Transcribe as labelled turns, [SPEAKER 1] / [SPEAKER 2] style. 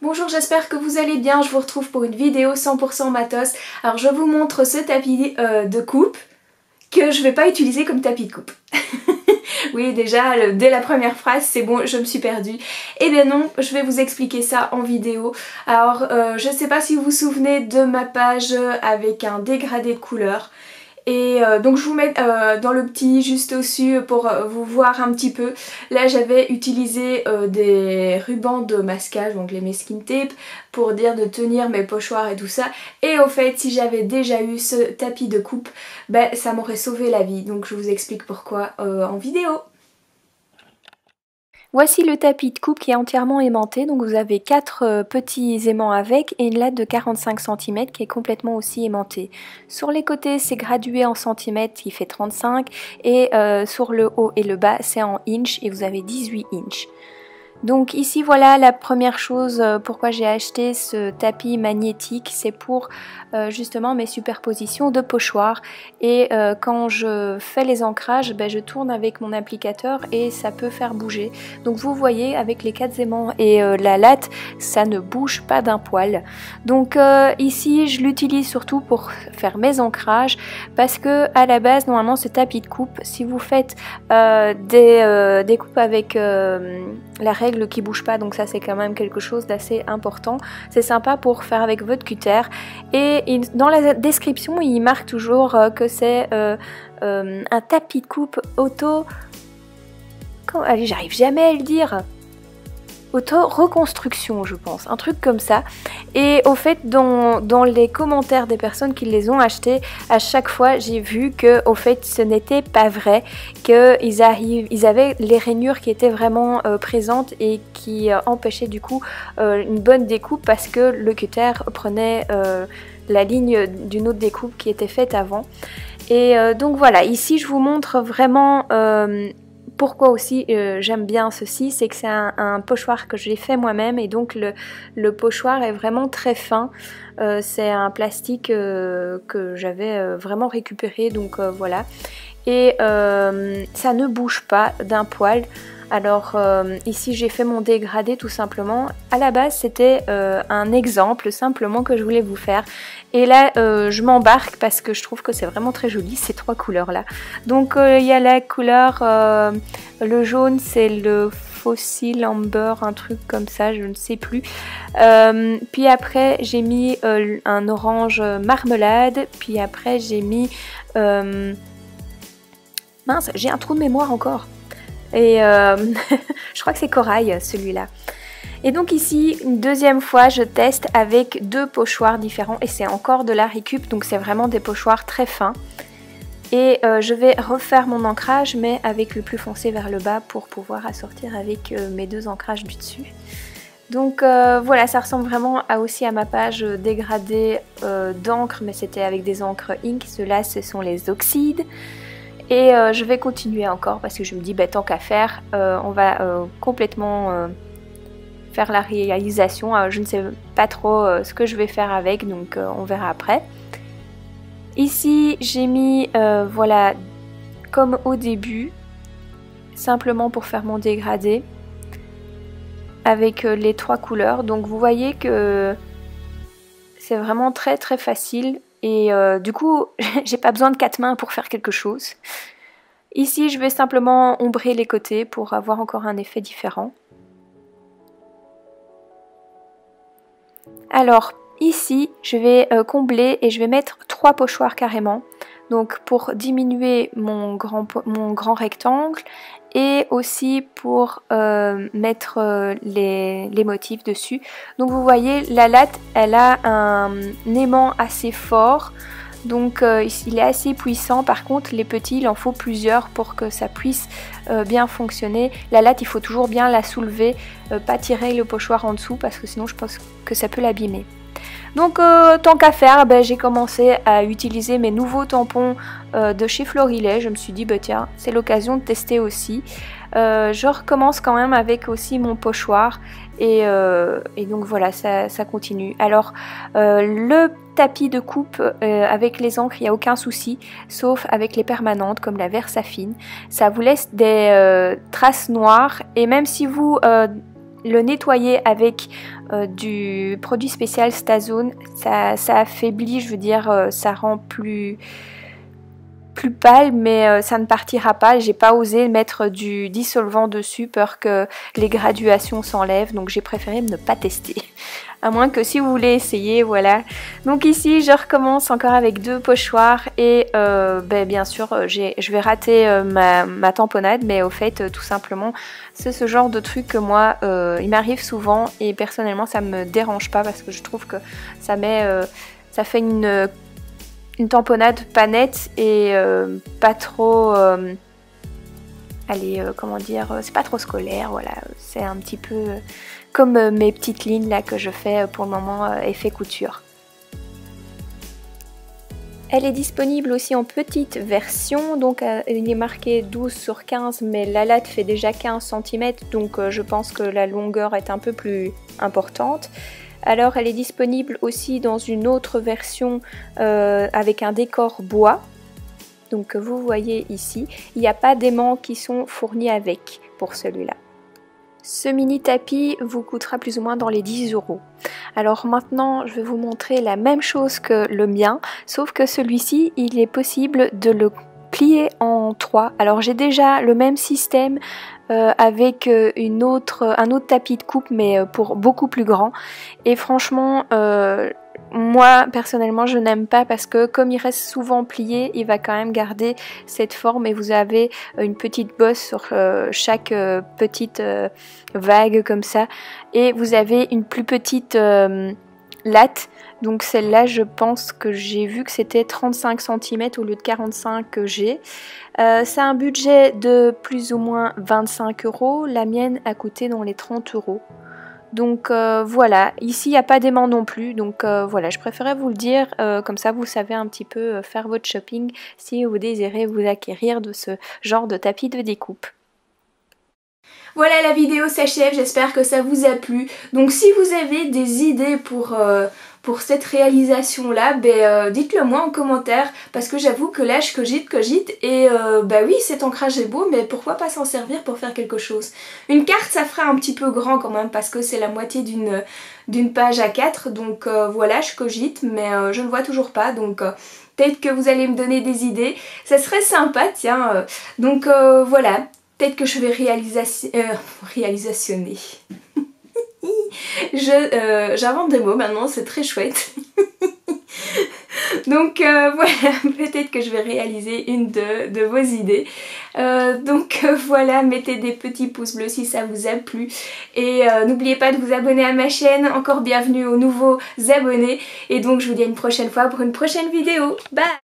[SPEAKER 1] Bonjour, j'espère que vous allez bien, je vous retrouve pour une vidéo 100% matos. Alors je vous montre ce tapis de coupe que je vais pas utiliser comme tapis de coupe. Oui, déjà, dès la première phrase, c'est bon, je me suis perdue. Eh bien non, je vais vous expliquer ça en vidéo. Alors, je sais pas si vous vous souvenez de ma page avec un dégradé de couleurs. Et donc je vous mets dans le petit juste au-dessus pour vous voir un petit peu. Là j'avais utilisé des rubans de masquage, donc les masking tape, pour dire de tenir mes pochoirs et tout ça. Et au fait, si j'avais déjà eu ce tapis de coupe, ben ça m'aurait sauvé la vie. Donc je vous explique pourquoi en vidéo. Voici le tapis de coupe qui est entièrement aimanté, donc vous avez 4 petits aimants avec et une latte de 45 cm qui est complètement aussi aimantée. Sur les côtés c'est gradué en centimètres qui fait 35 et sur le haut et le bas c'est en inch et vous avez 18 inches. Donc ici voilà la première chose pourquoi j'ai acheté ce tapis magnétique, c'est pour justement mes superpositions de pochoirs et quand je fais les ancrages, ben, je tourne avec mon applicateur et ça peut faire bouger. Donc vous voyez avec les 4 aimants et la latte, ça ne bouge pas d'un poil. Donc ici je l'utilise surtout pour faire mes ancrages parce que à la base normalement ce tapis de coupe, si vous faites des coupes avec la règle qui bouge pas, donc ça c'est quand même quelque chose d'assez important. C'est sympa pour faire avec votre cutter et dans la description il marque toujours que c'est un tapis de coupe auto... Allez, j'arrive jamais à le dire. Auto-reconstruction je pense, un truc comme ça. Et au fait dans les commentaires des personnes qui les ont achetés, à chaque fois j'ai vu que au fait ce n'était pas vrai, qu'ils avaient les rainures qui étaient vraiment présentes et qui empêchaient du coup une bonne découpe parce que le cutter prenait la ligne d'une autre découpe qui était faite avant. Et donc voilà, ici je vous montre vraiment pourquoi aussi j'aime bien ceci, c'est que c'est un pochoir que j'ai fait moi-même et donc le pochoir est vraiment très fin. C'est un plastique que j'avais vraiment récupéré, donc voilà. Et ça ne bouge pas d'un poil. Alors ici j'ai fait mon dégradé tout simplement. À la base c'était un exemple simplement que je voulais vous faire. Et là je m'embarque parce que je trouve que c'est vraiment très joli ces 3 couleurs là. Donc il y a la couleur, le jaune c'est le Fossil Amber, un truc comme ça, je ne sais plus. Puis après j'ai mis un orange marmelade. Puis après j'ai mis... mince, j'ai un trou de mémoire encore. Et je crois que c'est corail celui-là. Et donc ici, une deuxième fois, je teste avec 2 pochoirs différents et c'est encore de la récup, donc c'est vraiment des pochoirs très fins. Et je vais refaire mon ancrage, mais avec le plus foncé vers le bas pour pouvoir assortir avec mes 2 ancrages du dessus. Donc voilà, ça ressemble vraiment aussi à ma page dégradée d'encre, mais c'était avec des encres ink. Ceux-là, ce sont les oxydes. Et je vais continuer encore parce que je me dis, bah, tant qu'à faire, on va complètement faire la réalisation. Je ne sais pas trop ce que je vais faire avec, donc on verra après. Ici, j'ai mis, voilà, comme au début, simplement pour faire mon dégradé, avec les 3 couleurs. Donc vous voyez que c'est vraiment très très facile. Et du coup, j'ai pas besoin de 4 mains pour faire quelque chose. Ici, je vais simplement ombrer les côtés pour avoir encore un effet différent. Alors, ici, je vais combler et je vais mettre 3 pochoirs carrément. Donc, pour diminuer mon grand rectangle et aussi pour mettre les motifs dessus. Donc, vous voyez, la latte, elle a un aimant assez fort. Donc il est assez puissant. Par contre les petits, il en faut plusieurs pour que ça puisse bien fonctionner. La latte, il faut toujours bien la soulever, pas tirer le pochoir en dessous parce que sinon je pense que ça peut l'abîmer. Donc tant qu'à faire, ben, j'ai commencé à utiliser mes nouveaux tampons de chez Florilège. Je me suis dit bah tiens, c'est l'occasion de tester aussi. Je recommence quand même avec aussi mon pochoir et donc voilà, ça continue. Alors le tapis de coupe avec les encres, il n'y a aucun souci, sauf avec les permanentes comme la Versafine. Ça vous laisse des traces noires et même si vous le nettoyer avec du produit spécial Stazone, ça affaiblit, je veux dire, ça rend plus pâle, mais ça ne partira pas. J'ai pas osé mettre du dissolvant dessus, peur que les graduations s'enlèvent, donc j'ai préféré ne pas tester. À moins que si vous voulez essayer, voilà. Donc ici, je recommence encore avec 2 pochoirs et bien sûr, je vais rater ma tamponnade, mais au fait, tout simplement, c'est ce genre de truc que moi, il m'arrive souvent et personnellement, ça me dérange pas parce que je trouve que ça fait une tamponnade pas nette et pas trop... comment dire, c'est pas trop scolaire, voilà, c'est un petit peu comme mes petites lignes là que je fais pour le moment effet couture. Elle est disponible aussi en petite version, donc il est marqué 12/15, mais la latte fait déjà 15 cm, donc je pense que la longueur est un peu plus importante. Alors elle est disponible aussi dans une autre version avec un décor bois. Donc vous voyez ici, il n'y a pas d'aimants qui sont fournis avec pour celui-là. Ce mini tapis vous coûtera plus ou moins dans les 10 €. Alors maintenant je vais vous montrer la même chose que le mien, sauf que celui-ci il est possible de le plier en 3. Alors j'ai déjà le même système avec un autre tapis de coupe, mais pour beaucoup plus grand, et franchement moi personnellement je n'aime pas parce que comme il reste souvent plié, il va quand même garder cette forme et vous avez une petite bosse sur chaque petite vague comme ça, et vous avez une plus petite latte. Donc celle-là, je pense que j'ai vu que c'était 35 cm au lieu de 45 que j'ai. C'est un budget de plus ou moins 25 €. La mienne a coûté dans les 30 €. Donc voilà, ici il n'y a pas d'aimant non plus, donc voilà, je préférais vous le dire, comme ça vous savez un petit peu faire votre shopping si vous désirez vous acquérir de ce genre de tapis de découpe. Voilà, la vidéo s'achève, j'espère que ça vous a plu. Donc si vous avez des idées pour cette réalisation là, dites-le moi en commentaire, parce que j'avoue que là je cogite et oui, cet ancrage est beau, mais pourquoi pas s'en servir pour faire quelque chose. Une carte ça ferait un petit peu grand quand même, parce que c'est la moitié d'une page A4, donc voilà, je cogite, mais je ne vois toujours pas, donc peut-être que vous allez me donner des idées, ça serait sympa, tiens, donc voilà. Peut-être que je vais réalisationner. J'invente des mots maintenant, c'est très chouette. Donc voilà, peut-être que je vais réaliser une de vos idées. Voilà, mettez des petits pouces bleus si ça vous a plu. Et n'oubliez pas de vous abonner à ma chaîne. Encore bienvenue aux nouveaux abonnés. Et donc je vous dis à une prochaine fois pour une prochaine vidéo. Bye!